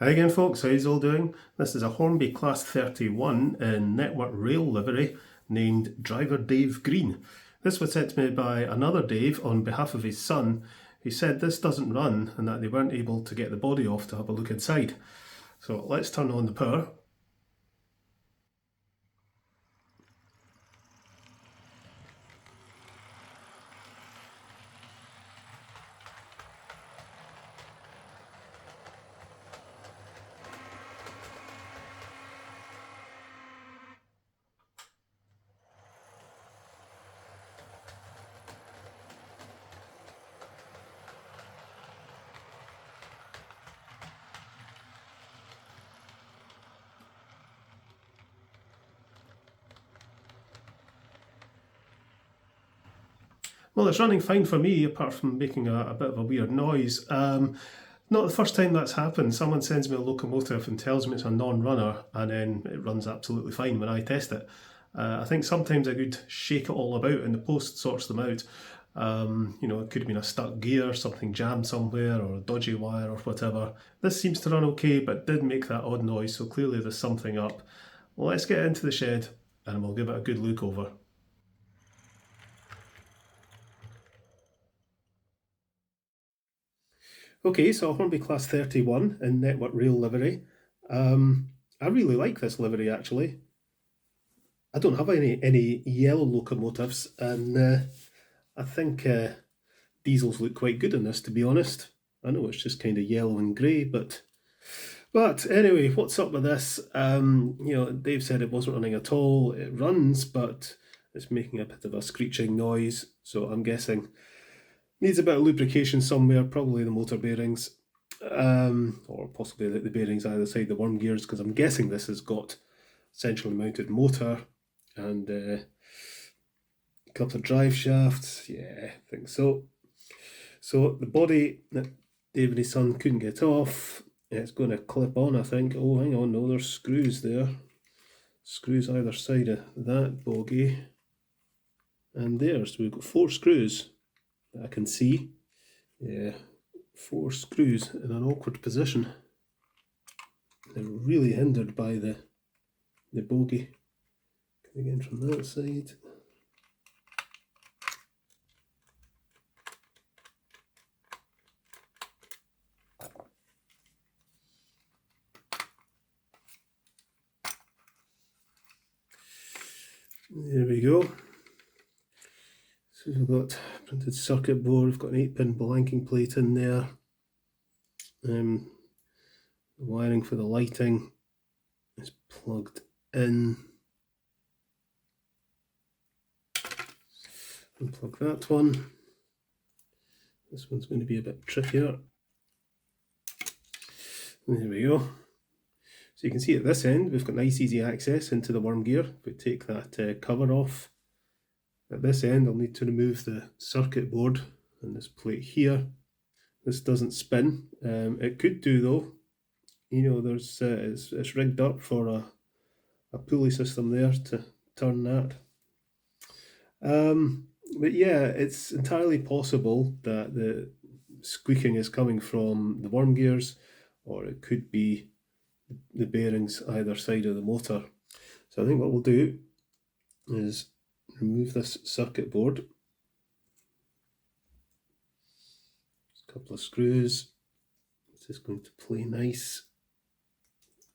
Hi again folks, how's all doing? This is a Hornby Class 31 in Network Rail livery named Driver Dave Green. This was sent to me by another Dave on behalf of his son, who said this doesn't run and that they weren't able to get the body off to have a look inside. So let's turn on the power. Well, it's running fine for me, apart from making a bit of a weird noise. Not the first time that's happened. Someone sends me a locomotive and tells me it's a non-runner, and then it runs absolutely fine when I test it. I think sometimes I could shake it all about and the post sorts them out. It could have been a stuck gear, something jammed somewhere, or a dodgy wire or whatever. This seems to run okay, but did make that odd noise, so clearly there's something up. Well, let's get into the shed and we'll give it a good look over. Okay, so Hornby Class 31 in Network Rail livery. I really like this livery actually. I don't have any yellow locomotives, and I think diesels look quite good in this, to be honest. I know it's just kind of yellow and grey, but anyway, what's up with this? Dave said it wasn't running at all. It runs, but it's making a bit of a screeching noise, so I'm guessing needs a bit of lubrication somewhere, probably the motor bearings, or possibly the bearings either side the worm gears, because I'm guessing this has got centrally mounted motor and a couple of drive shafts. Yeah, I think so. So the body that Dave and his son couldn't get off, it's going to clip on, I think. Oh, hang on, no, there's screws there. Screws either side of that bogie. And there, so we've got 4 screws that I can see. Yeah, 4 screws in an awkward position. They're really hindered by the bogie. Again from that side. There we go. So we've got printed circuit board, we've got an 8-pin blanking plate in there. The wiring for the lighting is plugged in. Unplug that one. This one's going to be a bit trickier. There we go. So you can see at this end we've got nice easy access into the worm gear. If we take that cover off, at this end I'll need to remove the circuit board and this plate here. This doesn't spin. It could do though. There's it's rigged up for a pulley system there to turn that. But yeah, it's entirely possible that the squeaking is coming from the worm gears, or it could be the bearings either side of the motor. So I think what we'll do is remove this circuit board. A couple of screws. It's just going to play nice.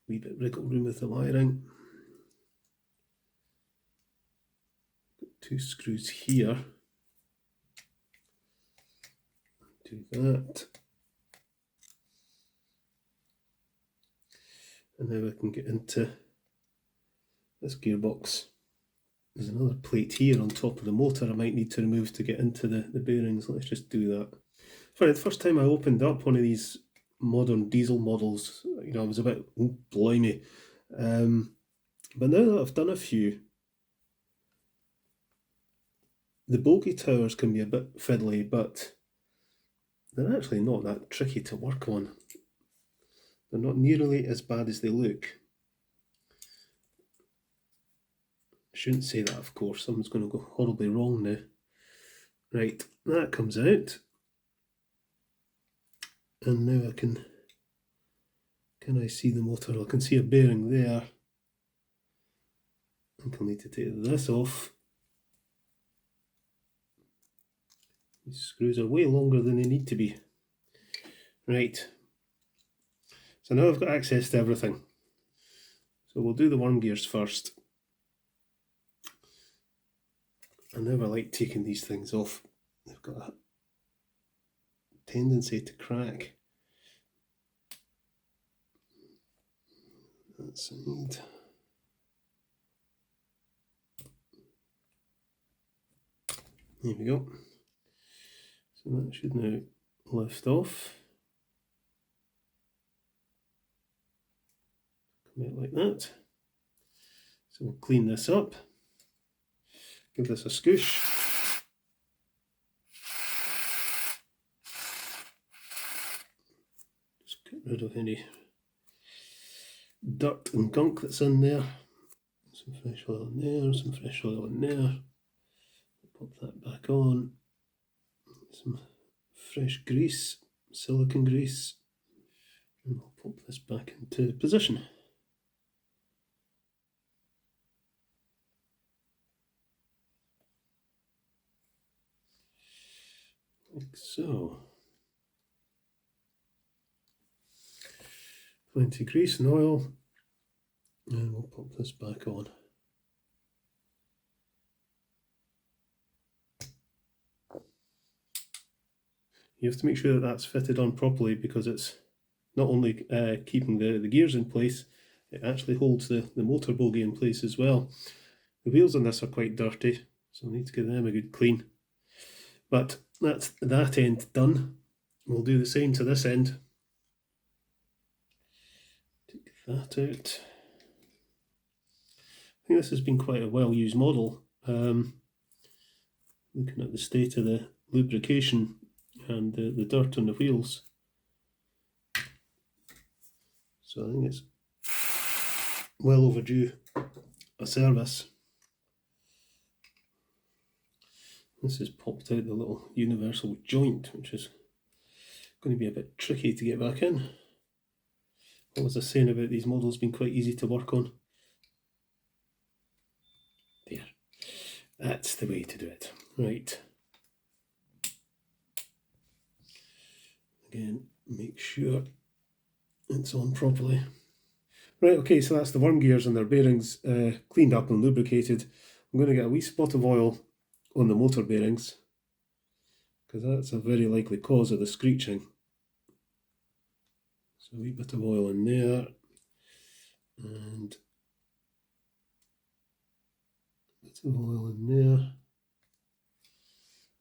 Wee bit wriggle room with the wiring. 2 screws here. Do that. And now I can get into this gearbox. There's another plate here on top of the motor I might need to remove to get into the bearings. Let's just do that. Sorry, the first time I opened up one of these modern diesel models, I was a bit, oh, blimey. But now that I've done a few, the bogie towers can be a bit fiddly, but they're actually not that tricky to work on. They're not nearly as bad as they look. I shouldn't say that, of course. Something's going to go horribly wrong now. Right, that comes out. And now I can Can I see the motor? I can see a bearing there. I think I'll need to take this off. These screws are way longer than they need to be. Right. So now I've got access to everything. So we'll do the worm gears first. I never like taking these things off. They've got a tendency to crack. That side. There we go. So that should now lift off. Come out like that. So we'll clean this up. Give this a scoosh. Just get rid of any dirt and gunk that's in there. Some fresh oil in there, some fresh oil in there. Pop that back on. Some fresh grease, silicone grease. And we'll pop this back into position. Like so. Plenty of grease and oil. And we'll pop this back on. You have to make sure that that's fitted on properly, because it's not only keeping the gears in place, it actually holds the motor bogie in place as well. The wheels on this are quite dirty, so I need to give them a good clean. But that's that end done. We'll do the same to this end. Take that out. I think this has been quite a well-used model. Looking at the state of the lubrication and the dirt on the wheels. So I think it's well overdue a service. This has popped out the little universal joint, which is going to be a bit tricky to get back in. What was I saying about these models being quite easy to work on? There. That's the way to do it. Right. Again, make sure it's on properly. Right, okay, so that's the worm gears and their bearings cleaned up and lubricated. I'm going to get a wee spot of oil on the motor bearings, because that's a very likely cause of the screeching. So a wee bit of oil in there, and a bit of oil in there,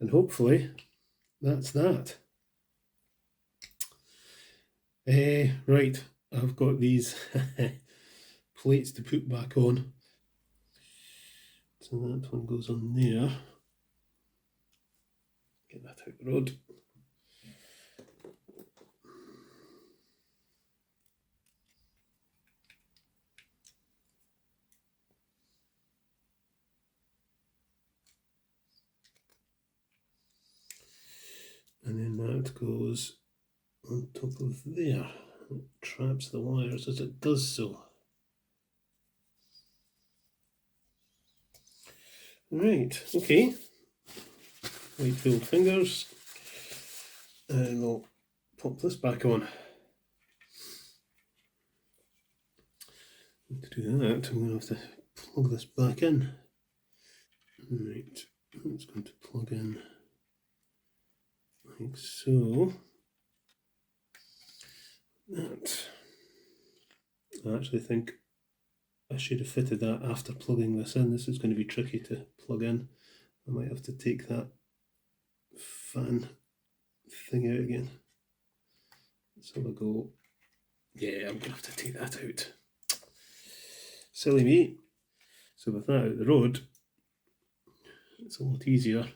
and hopefully that's that. Right, I've got these plates to put back on. So that one goes on there. Get that out the road. And then that goes on top of there. It traps the wires as it does so. Right, okay. White filled fingers. And we'll pop this back on. To do that, I'm going to have to plug this back in. Right, it's going to plug in like so. That. I actually think I should have fitted that after plugging this in. This is going to be tricky to plug in. I might have to take that fan thing out again. Let's have a go. Yeah, I'm going to have to take that out. Silly me. So with that out the road, it's a lot easier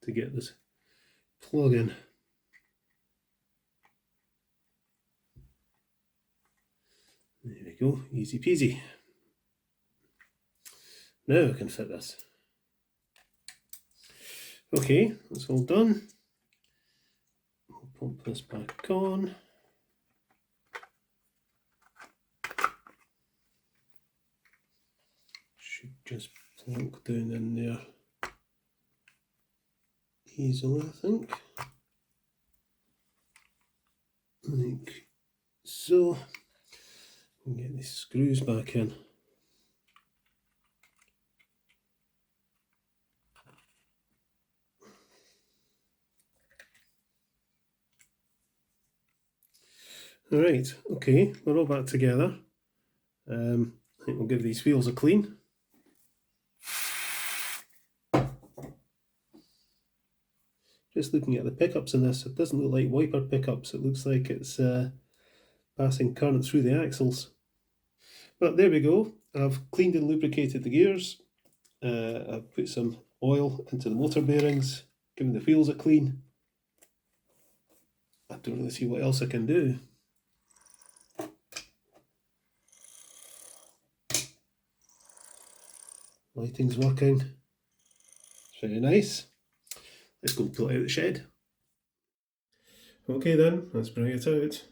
to get this plug in. There we go, easy peasy. Now I can fit this. Okay, that's all done. We'll pump this back on. just plonk down in there easily, I think. Like so. And get these screws back in. Alright, okay, we're all back together. I think we'll give these wheels a clean. Just looking at the pickups in this, it doesn't look like wiper pickups, it looks like it's passing current through the axles. But there we go, I've cleaned and lubricated the gears, I've put some oil into the motor bearings, given the wheels a clean. I don't really see what else I can do. Lighting's working. It's very nice. Let's go pull it out of the shed. Okay then, let's bring it out.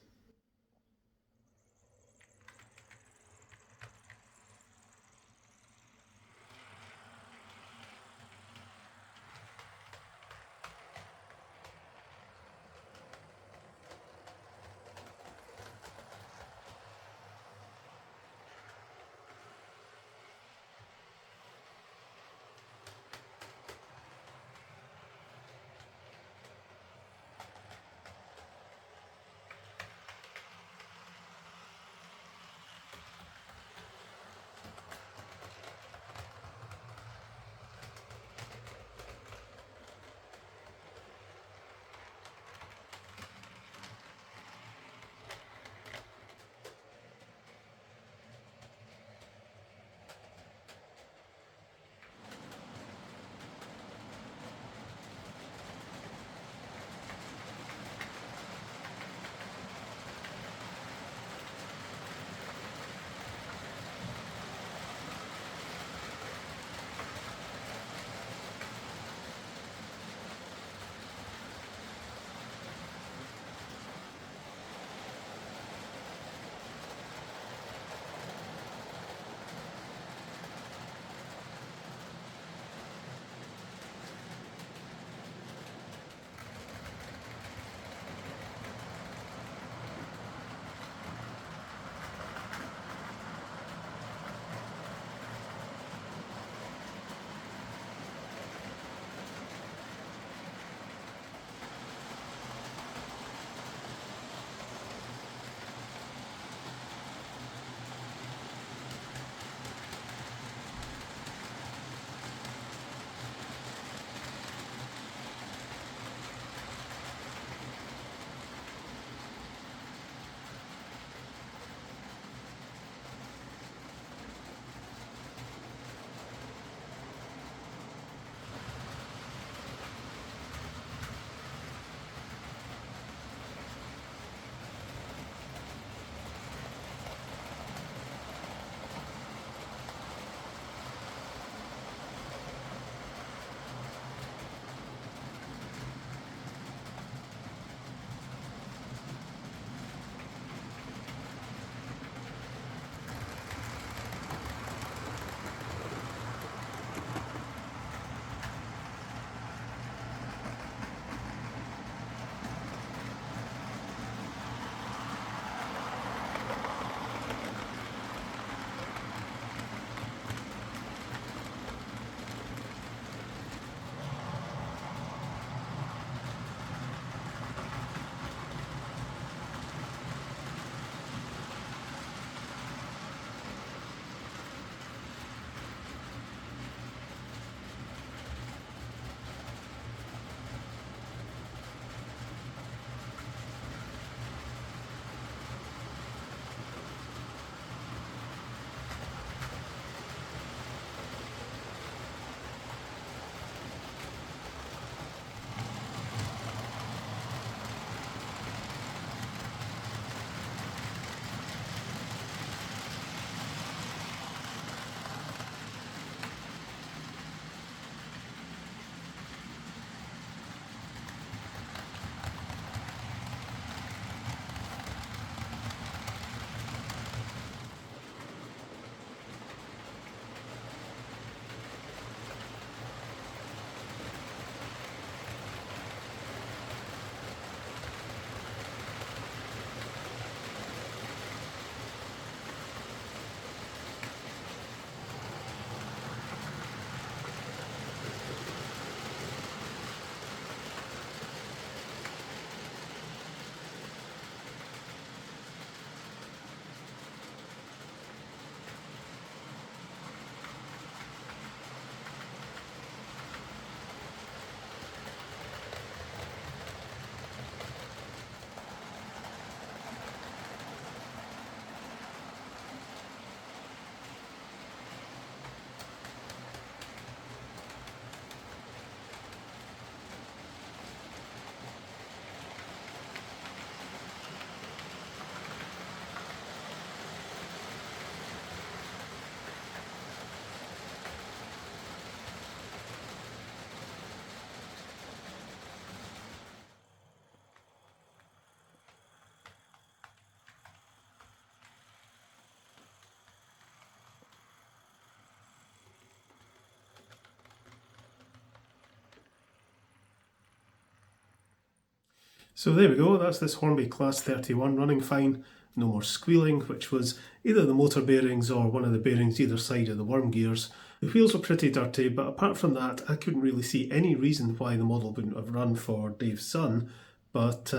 So there we go, that's this Hornby Class 31 running fine. No more squealing, which was either the motor bearings or one of the bearings either side of the worm gears. The wheels were pretty dirty, but apart from that, I couldn't really see any reason why the model wouldn't have run for Dave's son. But,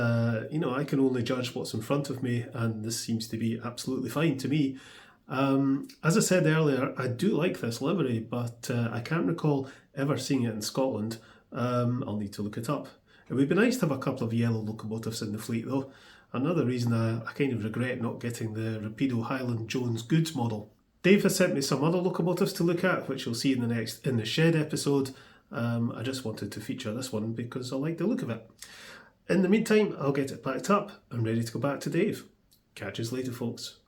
you know, I can only judge what's in front of me, and this seems to be absolutely fine to me. As I said earlier, I do like this livery, but I can't recall ever seeing it in Scotland. I'll need to look it up. It would be nice to have a couple of yellow locomotives in the fleet though. Another reason I kind of regret not getting the Rapido Highland Jones Goods model. Dave has sent me some other locomotives to look at, which you'll see in the shed episode. I just wanted to feature this one because I like the look of it. In the meantime, I'll get it packed up and ready to go back to Dave. Catch us later, folks.